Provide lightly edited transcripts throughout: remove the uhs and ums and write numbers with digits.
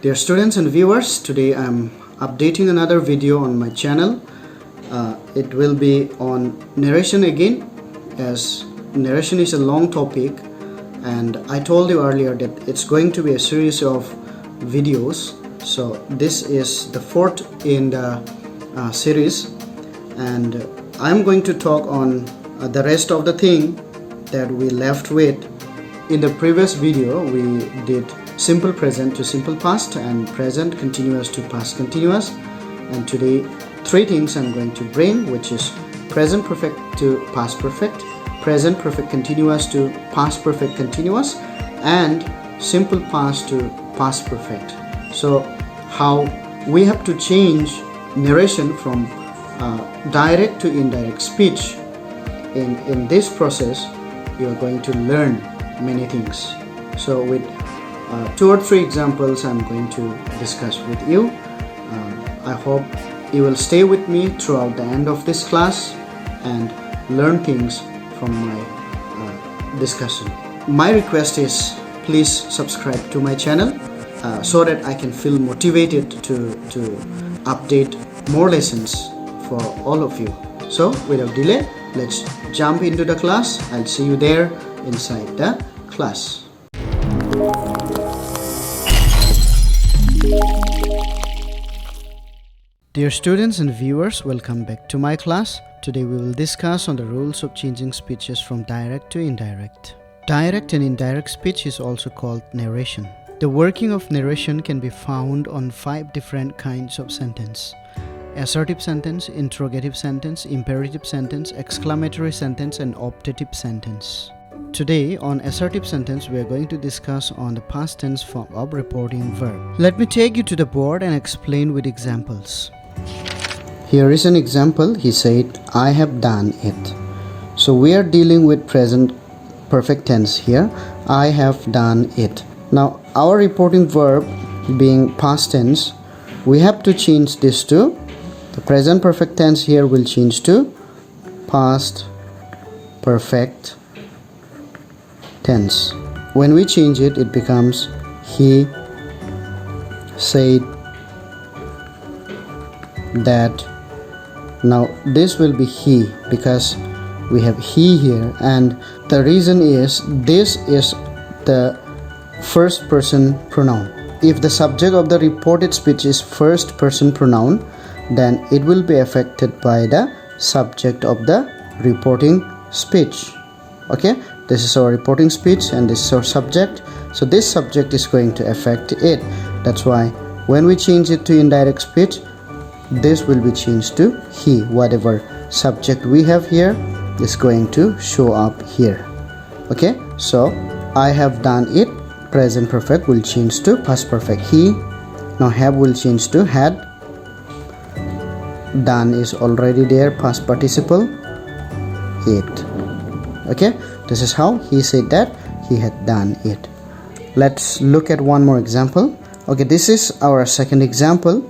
Dear students and viewers, today I'm updating another video on my channel. It will be on narration again, as narration is a long topic, and I told you earlier that it's going to be a series of videos. So this is the fourth in the series, and I'm going to talk on the rest of the thing that we left with. In the previous video we did simple present to simple past and present continuous to past continuous, and today three things I'm going to bring, which is present perfect to past perfect, present perfect continuous to past perfect continuous, and simple past to past perfect. So how we have to change narration from direct to indirect speech. In this process you are going to learn many things. So with two or three examples I'm going to discuss with you. I hope you will stay with me throughout the end of this class and learn things from my discussion. My request is please subscribe to my channel so that I can feel motivated to update more lessons for all of you. So without delay, let's jump into the class. I'll see you there inside the class. Dear students and viewers, welcome back to my class. Today we will discuss on the rules of changing speeches from direct to indirect. Direct and indirect speech is also called narration. The working of narration can be found on 5 different kinds of sentence: assertive sentence, interrogative sentence, imperative sentence, exclamatory sentence, and optative sentence. Today on assertive sentence we are going to discuss on the past tense form of reporting verb. Let me take you to the board and explain with examples. Here is an example. He said, I have done it. So we are dealing with present perfect tense here. I have done it. Now our reporting verb being past tense, we have to change this to the present perfect tense. Here will change to past perfect tense. When we change it, it becomes he said that. Now this will be he because we have he here, and the reason is this is the first person pronoun. If the subject of the reported speech is first person pronoun, then it will be affected by the subject of the reporting speech. Okay, this is our reporting speech and this is our subject, so this subject is going to affect it. That's why when we change it to indirect speech, this will be changed to he. Whatever subject we have here is going to show up here. Okay, so I have done it, present perfect will change to past perfect he. Now have will change to had. Done is already there, past participle it. Okay, this is how he said that he had done it. Let's look at one more example. Okay, this is our second example,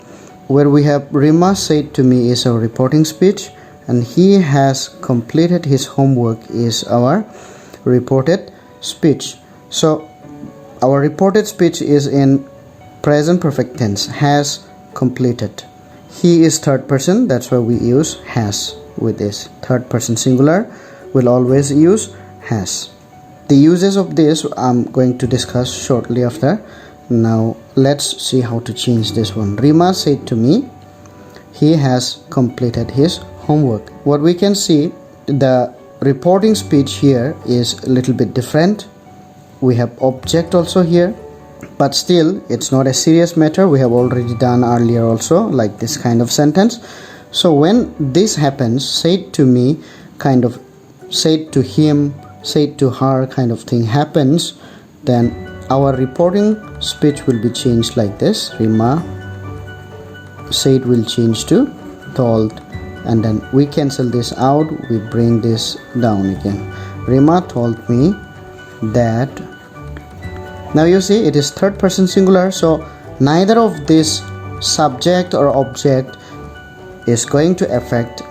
where we have Rima said to me is our reporting speech, and he has completed his homework is our reported speech. So our reported speech is in present perfect tense, has completed. He is third person, that's why we use has with this. Third person singular will always use has. The uses of this I'm going to discuss shortly after. Now let's see how to change this one. Rima said to me he has completed his homework. What we can see, the reporting speech here is a little bit different. We have object also here, but still it's not a serious matter. We have already done earlier also like this kind of sentence. So when this happens, said to me kind of, said to him, said to her kind of thing happens, then our reporting speech will be changed like this. Rima said will change to told, and then we cancel this out, we bring this down again. Rima told me that. Now you see it is third person singular, so neither of this subject or object is going to affect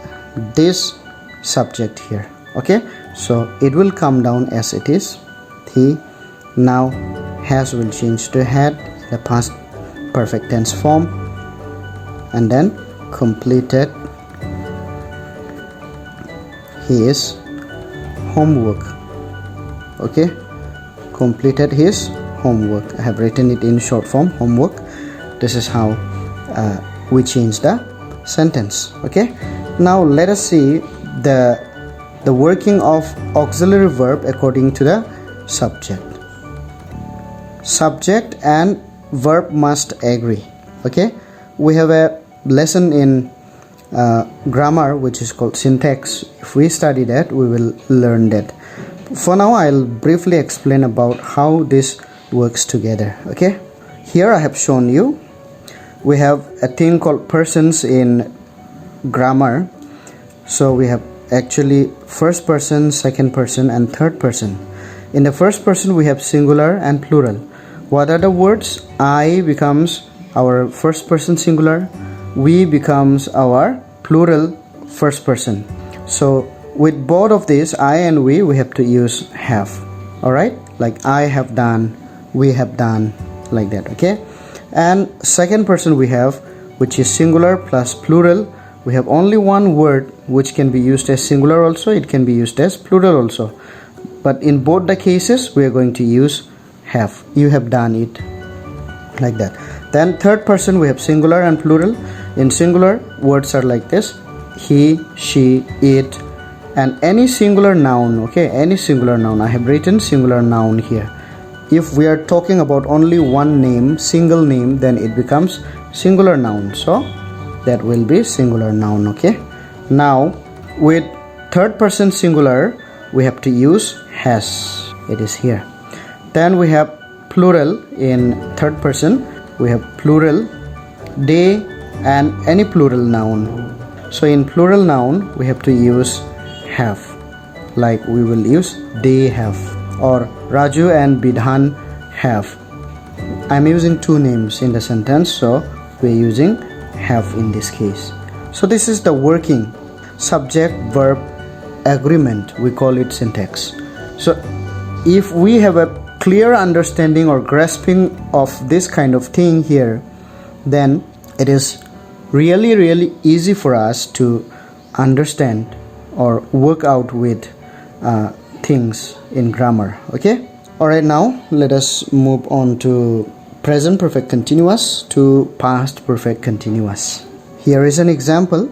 this subject here. Okay, so it will come down as it is. He. Now has will change to had, the past perfect tense form, and then completed his homework. Okay, completed his homework. I have written it in short form, homework. This is how we change the sentence. Okay, now let us see the working of auxiliary verb according to the subject. Subject and verb must agree. Okay, we have a lesson in grammar which is called syntax. If we study that, we will learn that. For now, I'll briefly explain about how this works together. Okay, here I have shown you we have a thing called persons in grammar. So we have actually first person, second person, and third person. In the first person we have singular and plural. What are the words? I becomes our first person singular, we becomes our plural first person. So with both of these, I and we have to use have. Alright, like I have done, we have done, like that. Okay, and second person we have, which is singular plus plural. We have only one word which can be used as singular also, it can be used as plural also, but in both the cases we are going to use have. You have done it, like that. Then third person we have singular and plural. In singular, words are like this: he, she, it, and any singular noun. Okay, any singular noun. I have written singular noun here. If we are talking about only one name, single name, then it becomes singular noun. So that will be singular noun. Okay, now with third person singular we have to use has. It is here. Then we have plural. In third person we have plural, they, and any plural noun. So in plural noun we have to use have, like we will use they have, or Raju and Bidhan have. I'm using two names in the sentence, so we're using have in this case. So this is the working subject verb agreement, we call it syntax. So if we have a clear understanding or grasping of this kind of thing here, then it is really easy for us to understand or work out with things in grammar. Okay, alright, now let us move on to present perfect continuous to past perfect continuous. Here is an example.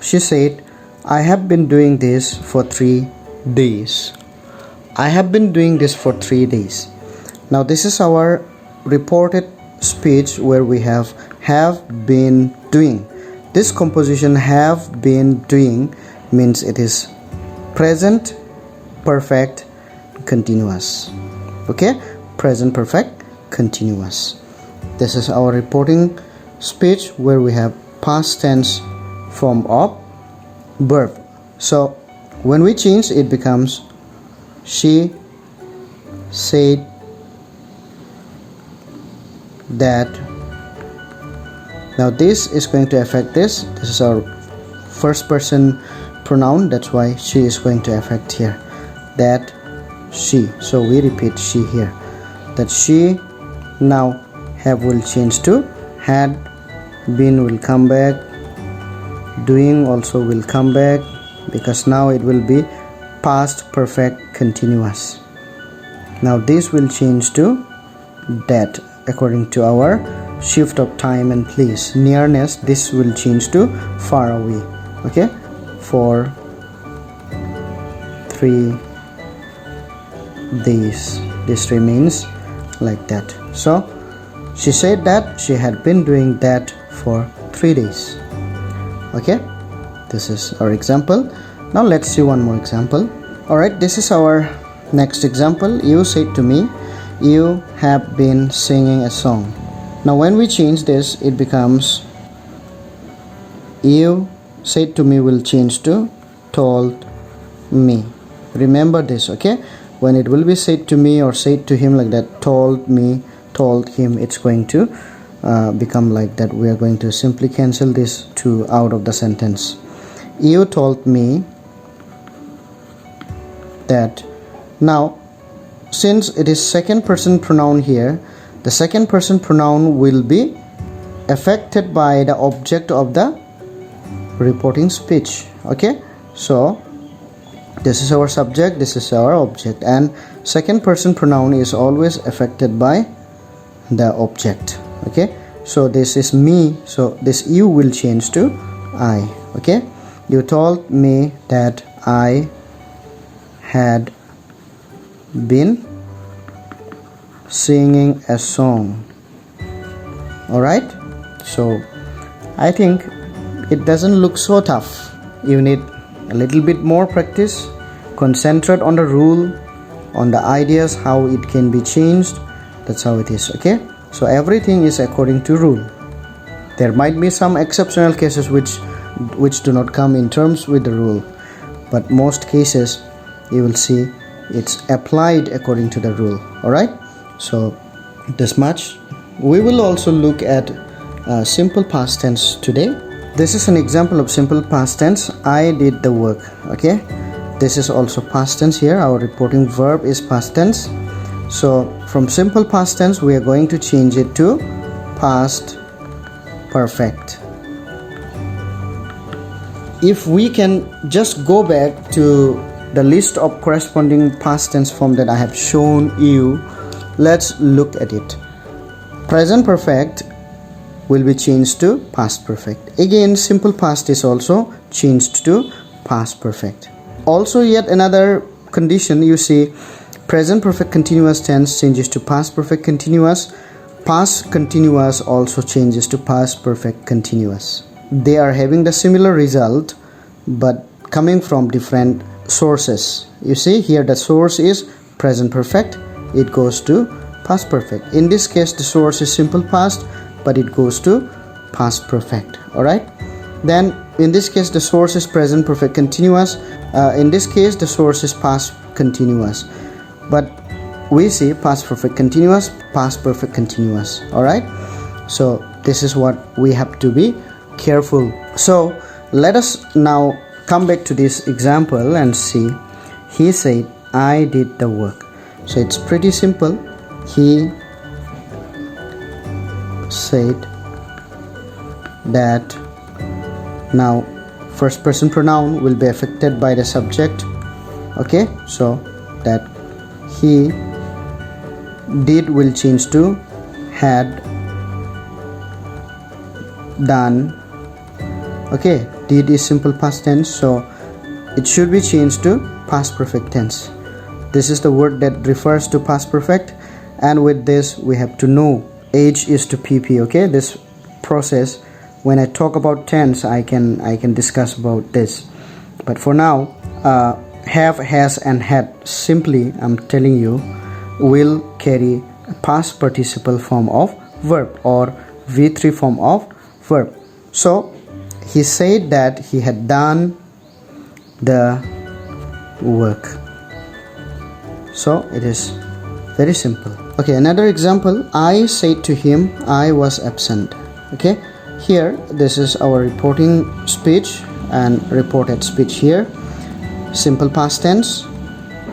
She said, I have been doing this for 3 days. I have been doing this for 3 days. Now this is our reported speech where we have been doing. This composition have been doing means it is present perfect continuous. Okay, present perfect continuous. This is our reporting speech where we have past tense form of verb. So when we change, it becomes she said that. Now this is going to affect this. This is our first person pronoun, that's why she is going to affect here. That she. So we repeat she here. That she. Now have will change to had. Been will come back. Doing also will come back, because now it will be past perfect continuous. Now this will change to that according to our shift of time and place. Nearness, this will change to far away. Okay, for 3 days. This remains like that. So she said that she had been doing that for 3 days. Okay, this is our example. Now let's see one more example. Alright, this is our next example. You said to me, you have been singing a song. Now when we change this, it becomes you said to me will change to told me. Remember this, okay? When it will be said to me or said to him like that, told me, told him, it's going to become like that. We are going to simply cancel this two out of the sentence. You told me that. Now since it is second person pronoun here, the the second person pronoun will be affected by the object of the reporting speech. Okay, so this is our subject, this is our object, and second person pronoun is always affected by the object. Okay, so this is me, so this you will change to I. Okay, you told me that I had been singing a song. Alright, so I think it doesn't look so tough. You need a little bit more practice, concentrate on the rule, on the ideas, how it can be changed. That's how it is. Okay, so everything is according to rule. There might be some exceptional cases which do not come in terms with the rule, but most cases you will see it's applied according to the rule. Alright, so this much. We will also look at simple past tense today. This is an example of simple past tense. I did the work. Okay, this is also past tense. Here our reporting verb is past tense. So from simple past tense we are going to change it to past perfect. If we can just go back to the list of corresponding past tense form that I have shown you, let's look at it. Present perfect will be changed to past perfect. Again, simple past is also changed to past perfect. Also, yet another condition, you see, present perfect continuous tense changes to past perfect continuous. Past continuous also changes to past perfect continuous. They are having the similar result but coming from different sources. You see here the source is present perfect, it goes to past perfect. In this case the source is simple past, but it goes to past perfect. Alright, then in this case the source is present perfect continuous. In this case the source is past continuous, but we see past perfect continuous, past perfect continuous. Alright, so this is what we have to be careful. So let us now come back to this example and see. He said I did the work. So it's pretty simple. He said that. Now first person pronoun will be affected by the subject. Okay, so that he did will change to had done. Okay, did is simple past tense, so it should be changed to past perfect tense. This is the word that refers to past perfect, and with this we have to know H is to PP. Okay, this process, when I talk about tense I can discuss about this, but for now have, has and had, simply I'm telling you, will carry a past participle form of verb or V3 form of verb. So he said that he had done the work. So it is very simple. Okay, another example. I said to him I was absent. Okay, here this is our reporting speech and reported speech here. Simple past tense.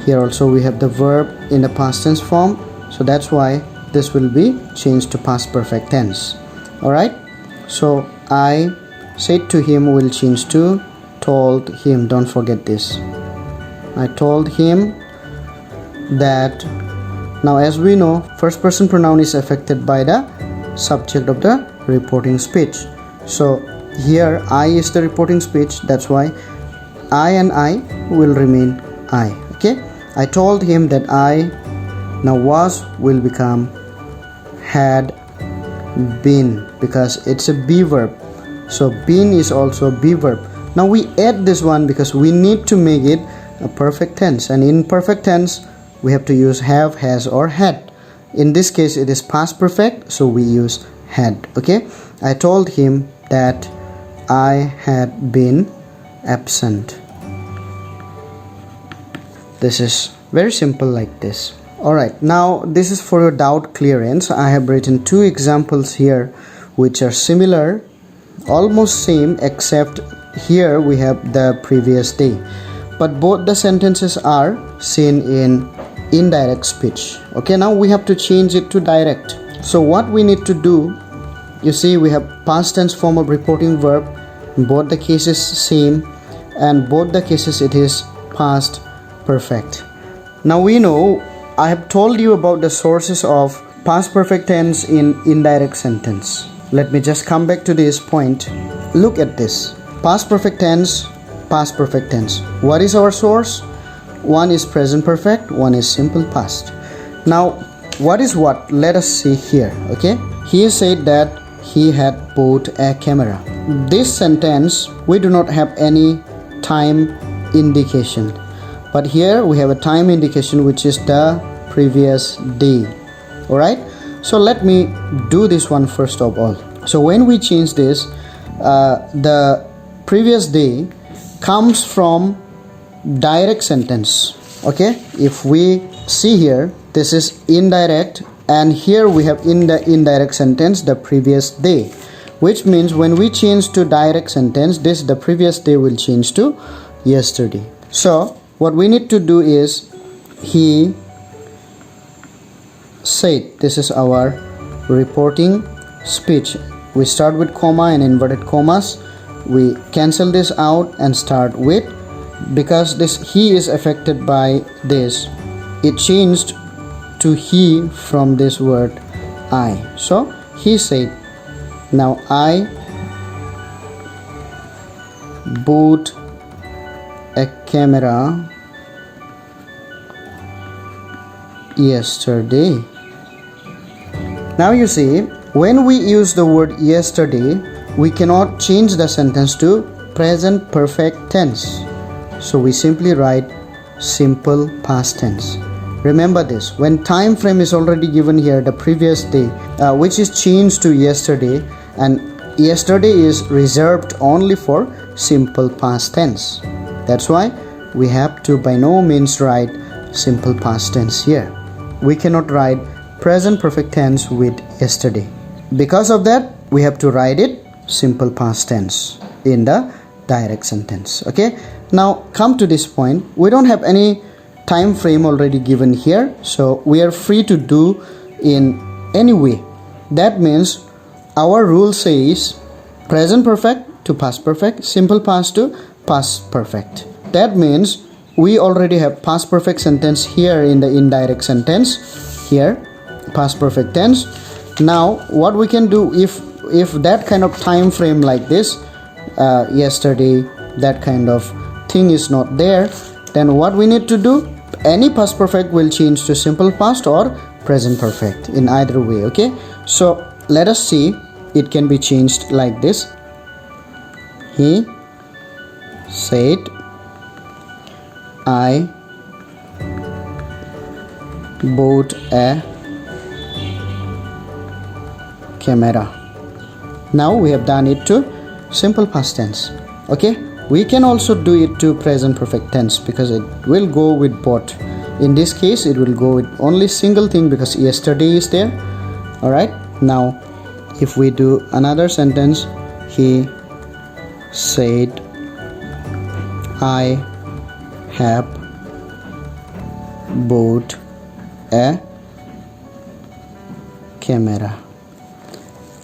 Here also we have the verb in the past tense form, so that's why this will be changed to past perfect tense. Alright, so I said to him will change to told him. Don't forget this. I told him that. Now as we know, first person pronoun is affected by the subject of the reporting speech. So here I is the reporting speech, that's why I and I will remain I. Okay, I told him that I. Now was will become had been, because it's a be verb. So been is also be verb. Now we add this one because we need to make it a perfect tense, and in perfect tense we have to use have, has or had. In this case it is past perfect, so we use had. Okay, I told him that I had been absent. This is very simple like this. Alright, now this is for your doubt clearance. I have written two examples here which are similar, almost same, except here we have the previous day, but both the sentences are seen in indirect speech. Okay, now we have to change it to direct. So what we need to do, you see, we have past tense form of reporting verb, in both the cases same, and both the cases it is past perfect. Now we know, I have told you about the sources of past perfect tense in indirect sentence. Let me just come back to this point. Look at this. Past perfect tense, past perfect tense. What is our source? One is present perfect, one is simple past. Now, what is what? Let us see here, okay? He said that he had bought a camera. This sentence, we do not have any time indication. But here we have a time indication, which is the previous day. Alright? So let me do this one first of all. So when we change this, the previous day comes from direct sentence. Okay? If we see here, this is indirect, and here we have in the indirect sentence the previous day, which means when we change to direct sentence, this the previous day will change to yesterday. So what we need to do is, he said, this is our reporting speech. We start with comma and inverted commas. We cancel this out and start with, because this he is affected by this, it changed to he from this word I. So he said, now I bought a camera yesterday. Now you see, when we use the word yesterday, we cannot change the sentence to present perfect tense. So we simply write simple past tense. Remember this, when time frame is already given here, the previous day, which is changed to yesterday, and yesterday is reserved only for simple past tense. That's why we have to by no means write simple past tense here. We cannot write present perfect tense with yesterday. Because of that, we have to write it simple past tense in the direct sentence. Okay, now come to this point. We don't have any time frame already given here, so we are free to do in any way. That means our rule says present perfect to past perfect, simple past to past perfect. That means we already have past perfect sentence here in the indirect sentence, here past perfect tense. Now what we can do, if that kind of time frame like this, yesterday, that kind of thing is not there, then what we need to do, any past perfect will change to simple past or present perfect, in either way. Okay, so let us see, it can be changed like this. He said, I bought a camera. Now we have done it to simple past tense. Okay, we can also do it to present perfect tense, because it will go with both. In this case, it will go with only single thing because yesterday is there. Alright, now if we do another sentence, he said, I have bought a camera.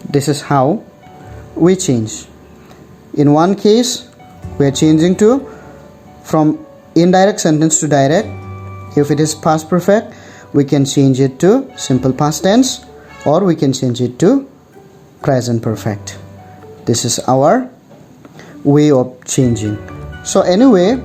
This is how we change. In one case, we are changing to from indirect sentence to direct. If it is past perfect, we can change it to simple past tense, or we can change it to present perfect. This is our way of changing. So anyway,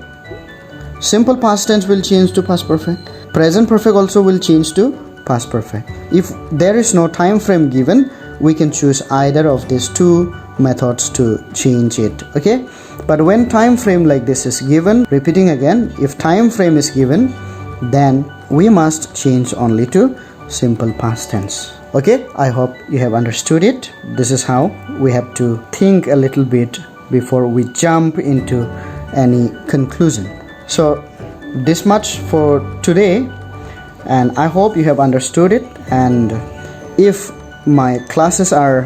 simple past tense will change to past perfect. Present perfect also will change to past perfect. If there is no time frame given, we can choose either of these two methods to change it. Okay, but when time frame like this is given, repeating again, if time frame is given, then we must change only to simple past tense. Okay, I hope you have understood it. This is how we have to think a little bit before we jump into any conclusion. So this much for today, and I hope you have understood it. And if my classes are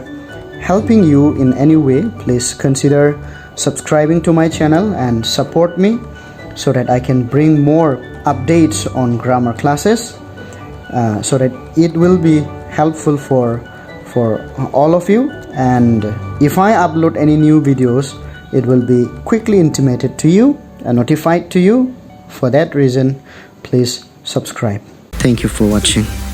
helping you in any way, please consider subscribing to my channel and support me so that I can bring more updates on grammar classes, so that it will be helpful for all of you, and if I upload any new videos, it will be quickly intimated to you and notified to you. For that reason, please subscribe. Thank you for watching.